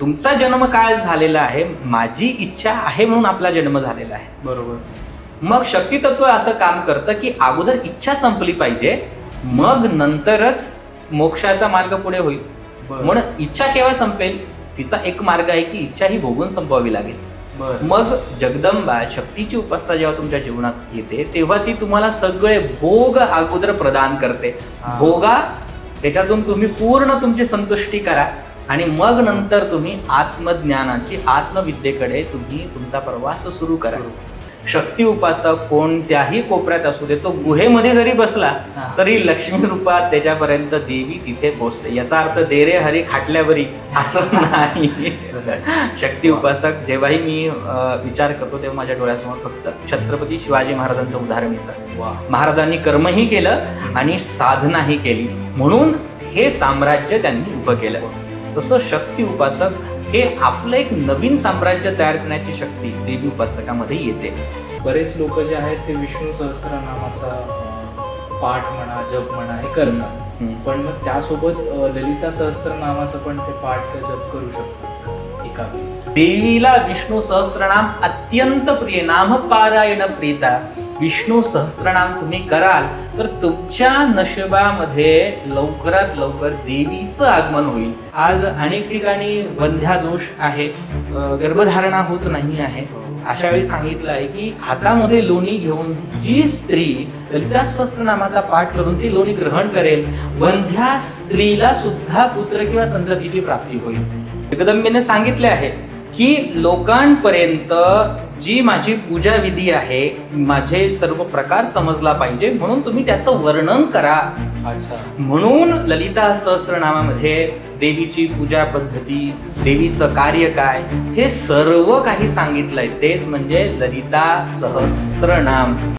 तुमचा जन्म काय झालेला आहे, माझी इच्छा आहे म्हणून आपला जन्म झालेला आहे. बरोबर. मग शक्ती तत्व असं काम करतं की अगोदर इच्छा संपली पाहिजे, मग नंतरच मोक्षाचा मार्ग पुढे होईल. म्हणून इच्छा केव्हा संपेल, तिचा एक मार्ग आहे की इच्छा ही भोगून संपवावी लागेल. मग जगदंबा शक्तीची उपासना जेव्हा तुमच्या जीवनात येते तेव्हा ती तुम्हाला सगळे भोग अगोदर प्रदान करते. भोगा, त्याच्यातून तुम्ही पूर्ण तुमची संतुष्टी करा आणि मग नंतर तुम्ही आत्मज्ञानाची, आत्मविद्येकडे तुम्ही तुमचा प्रवास सुरू करा. शक्ती उपासक कोणत्याही कोपऱ्यात असू दे, तो गुहेमध्ये जरी बसला तरी लक्ष्मी रूपात त्याच्यापर्यंत देवी तिथे पोहोचते. याचा अर्थ दे रे हरी खाटल्यावरी असं नाही. शक्ती उपासक जेव्हाही मी विचार करतो तेव्हा माझ्या डोळ्यासमोर फक्त छत्रपती शिवाजी महाराजांचं उदाहरण येतं. महाराजांनी कर्मही केलं आणि साधनाही केली, म्हणून हे साम्राज्य त्यांनी उभं केलं. तसं शक्ती उपासक हे आपलं एक नवीन साम्राज्य तयार करण्याची शक्ती देवी उपासकामध्ये येते. बरेच लोक जे आहेत ते विष्णू सहस्त्रनामाचा पाठ म्हणा, जप म्हणा हे करतात, पण मग त्यासोबत ललिता सहस्त्रनामाचं पण ते पाठ जप करू शकतात एका वेळी. देवीला विष्णू सहस्त्रनाम अत्यंत प्रिय, नाम पारायण प्रीता. विष्णू सहस्त्रनाम तुम्ही कराल तर तुमच्या नशिबामध्ये लवकरात लवकर देवीचं आगमन होईल. आज अनेक ठिकाणी वंध्यादोष आहे, गर्भधारणा होत नाही आहे, अशा वेळी सांगितलं आहे की हातामध्ये लोणी घेऊन जी स्त्री ललिता सहस्त्रनामाचा पाठ करून ती लोणी ग्रहण करेल, वंध्या स्त्रीला सुद्धा पुत्र किंवा संततीची प्राप्ती होईल. जगदंबेने सांगितले आहे की लोकांपर्यंत जी माझी पूजा विधी आहे, माझे सर्व प्रकार समजला पाहिजे, म्हणून तुम्ही त्याचं वर्णन करा. म्हणून ललिता सहस्त्रनामामध्ये देवीची पूजा पद्धती, देवीचं कार्य काय, हे सर्व काही सांगितलंय. तेच म्हणजे ललिता सहस्त्रनाम.